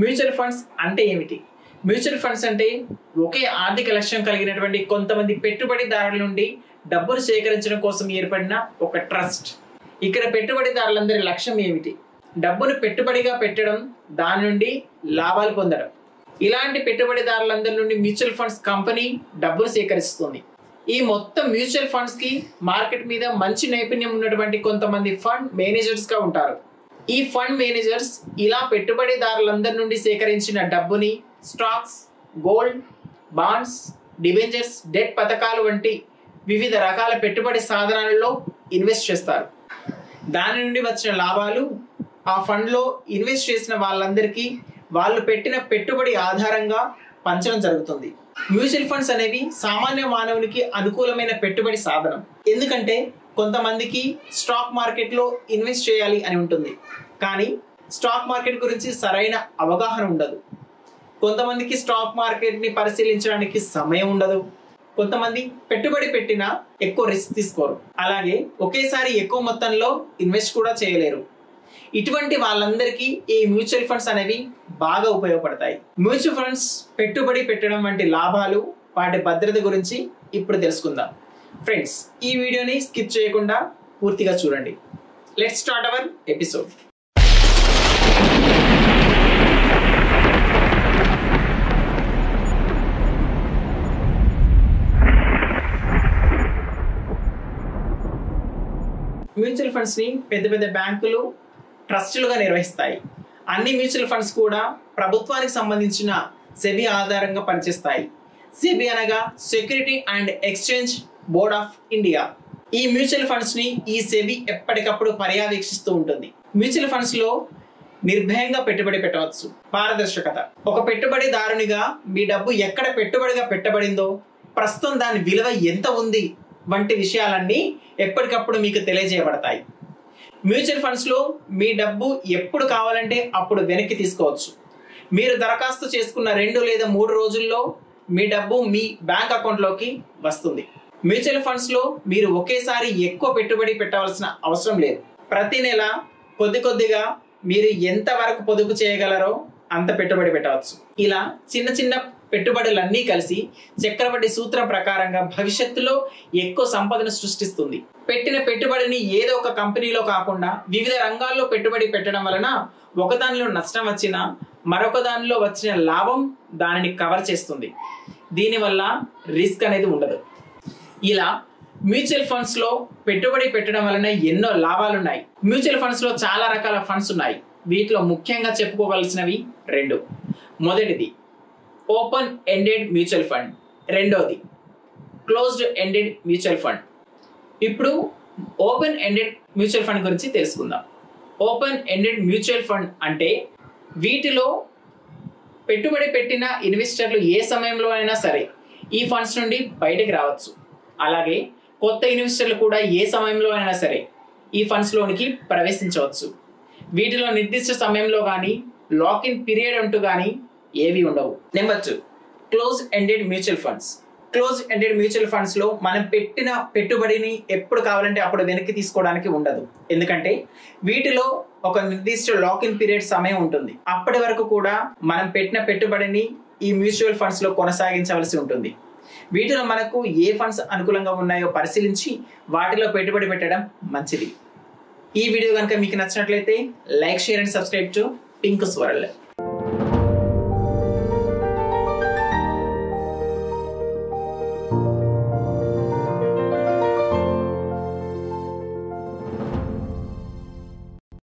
Mutual funds అంటే ఏమిటి? Mutual funds అంటే ఒకే ఆర్థిక లక్ష్యం కలిగినటువంటి కొంతమంది పెట్టుబడిదారుల నుండి డబ్బును సేకరించడం కోసం ఏర్పడిన ఒక ట్రస్ట్. ఇక్కడ పెట్టుబడిదారులందరి లక్ష్యం ఏమిటి? డబ్బును పెట్టుబడిగా పెట్టడం, దాని నుండి లాభాలు పొందడం. ఇలాంటి పెట్టుబడిదారులందరి నుండి మ్యూచువల్ ఫండ్స్ కంపెనీ డబ్బును సేకరిస్తుంది. ఈ మొత్తం మ్యూచువల్ ఫండ్స్ కి మార్కెట్ మీద మంచి నైపుణ్యం ఉన్నటువంటి కొంతమంది ఫండ్ మేనేజర్స్ గా ఉంటారు. ఈ ఫండ్ మేనేజర్స్ ఇలా పెట్టుబడిదారులందరి నుండి సేకరించిన డబ్బుని stocks, gold, bonds, debentures, debt పథకాలు వంటి వివిధ రకాల పెట్టుబడి సాధనాలలో ఇన్వెస్ట్ చేస్తారు. దాని నుండి వచ్చిన లాభాలు ఆ ఫండ్లో ఇన్వెస్ట్ చేసిన వాళ్ళందరికీ వాళ్ళు పెట్టిన పెట్టుబడి ఆధారంగా పంచడం జరుగుతుంది. మ్యూచువల్ ఫండ్స్ అనేవి సామాన్య మానవునికి అనుకూలమైన పెట్టుబడి సాధనం. ఎందుకంటే కొంతమందికి స్టాక్ మార్కెట్లో ఇన్వెస్ట్ చేయాలి అని ఉంటుంది, కానీ స్టాక్ మార్కెట్ గురించి సరైన అవగాహన ఉండదు. కొంతమందికి స్టాక్ మార్కెట్ని పరిశీలించడానికి సమయం ఉండదు. కొంతమంది పెట్టుబడి పెట్టినా ఎక్కువ రిస్క్ తీసుకోరు. అలాగే ఒకేసారి ఎక్కువ మొత్తంలో ఇన్వెస్ట్ కూడా చేయలేరు. ఇటువంటి వాళ్ళందరికీ ఈ మ్యూచువల్ ఫండ్స్ అనేవి బాగా ఉపయోగపడతాయి. మ్యూచువల్ ఫండ్స్ పెట్టుబడి పెట్టడం వంటి లాభాలు, వాటి భద్రత గురించి ఇప్పుడు తెలుసుకుందాం. ఫ్రెండ్స్, ఈ వీడియోని స్కిప్ చేయకుండా పూర్తిగా చూడండి. Let's start our episode. Mutual funds ని పెద్ద పెద్ద బ్యాంకులు ట్రస్టులుగా నిర్వహిస్తాయి. అన్ని మ్యూచువల్ ఫండ్స్ కూడా ప్రభుత్వానికి సంబంధించిన సెబీ ఆధారంగా పనిచేస్తాయి. సెబీ అనగా security and exchange board of India. ఈ మ్యూచువల్ ఫండ్స్ ని ఈ సెబీ ఎప్పటికప్పుడు పర్యవేక్షిస్తూ ఉంటుంది. మ్యూచువల్ ఫండ్స్ లో నిర్భయంగా పెట్టుబడి పెట్టవచ్చు. పారదర్శకత. ఒక పెట్టుబడిదారునిగా మీ డబ్బు ఎక్కడ పెట్టుబడిగా పెట్టబడిందో, ప్రస్తుతం దాని విలువ ఎంత ఉంది వంటి విషయాలన్నీ ఎప్పటికప్పుడు మీకు తెలియజేయబడతాయి. మ్యూచువల్ ఫండ్స్లో మీ డబ్బు ఎప్పుడు కావాలంటే అప్పుడు వెనక్కి తీసుకోవచ్చు. మీరు దరఖాస్తు చేసుకున్న 2 లేదా 3 రోజుల్లో మీ డబ్బు మీ బ్యాంక్ అకౌంట్లోకి వస్తుంది. మ్యూచువల్ ఫండ్స్లో మీరు ఒకేసారి ఎక్కువ పెట్టుబడి పెట్టవలసిన అవసరం లేదు. ప్రతి నెల కొద్ది కొద్దిగా మీరు ఎంత వరకు పొదుపు చేయగలరో అంత పెట్టుబడి పెట్టవచ్చు. ఇలా చిన్న చిన్న పెట్టుబడులన్నీ కలిసి చక్రవడ్డీ సూత్రం ప్రకారంగా భవిష్యత్తులో ఎక్కువ సంపదను సృష్టిస్తుంది. పెట్టిన పెట్టుబడిని ఏదో ఒక కంపెనీలో కాకుండా వివిధ రంగాల్లో పెట్టుబడి పెట్టడం వలన ఒకదానిలో నష్టం వచ్చినా మరొక దానిలో వచ్చిన లాభం దానిని కవర్ చేస్తుంది. దీనివల్ల రిస్క్ అనేది ఉండదు. ఇలా మ్యూచువల్ ఫండ్స్ లో పెట్టుబడి పెట్టడం వలన ఎన్నో లాభాలు ఉన్నాయి. మ్యూచువల్ ఫండ్స్ లో చాలా రకాల ఫండ్స్ ఉన్నాయి. వీటిలో ముఖ్యంగా చెప్పుకోవలసినవి 2. మొదటిది ఓపెన్ ఎండెడ్ మ్యూచువల్ ఫండ్, రెండోది క్లోజ్డ్ ఎండెడ్ మ్యూచువల్ ఫండ్. ఇప్పుడు ఓపెన్ ఎండెడ్ మ్యూచువల్ ఫండ్ గురించి తెలుసుకుందాం. ఓపెన్ ఎండెడ్ మ్యూచువల్ ఫండ్ అంటే వీటిలో పెట్టుబడి పెట్టిన ఇన్వెస్టర్లు ఏ సమయంలో అయినా సరే ఈ ఫండ్స్ నుండి బయటకు రావచ్చు. అలాగే కొత్త ఇన్వెస్టర్లు కూడా ఏ సమయంలో అయినా సరే ఈ ఫండ్స్లోనికి ప్రవేశించవచ్చు. వీటిలో నిర్దిష్ట సమయంలో కానీ లాక్-ఇన్ పీరియడ్ అంటూ కానీ ఏవి ఉండవు. Number 2 close ended mutual funds. Close ended mutual funds లో మనం పెట్టిన పెట్టుబడిని ఎప్పుడు కావాలంటే అప్పుడు వెనక్కి తీసుకోవడానికి ఉండదు. ఎందుకంటే వీటిలో ఒక నిర్దిష్ట లాక్-ఇన్ పీరియడ్ సమయం ఉంటుంది. అప్పటి వరకు కూడా మనం పెట్టిన పెట్టుబడిని ఈ మ్యూచువల్ ఫండ్స్ లో కొనసాగించవలసి ఉంటుంది. వీటిలో మనకు ఏ ఫండ్స్ అనుకూలంగా ఉన్నాయో పరిశీలించి వాటిలో పెట్టుబడి పెట్టడం మంచిది. ఈ వీడియో కనుక మీకు నచ్చినట్లయితే like, share and subscribe to Pinku's world.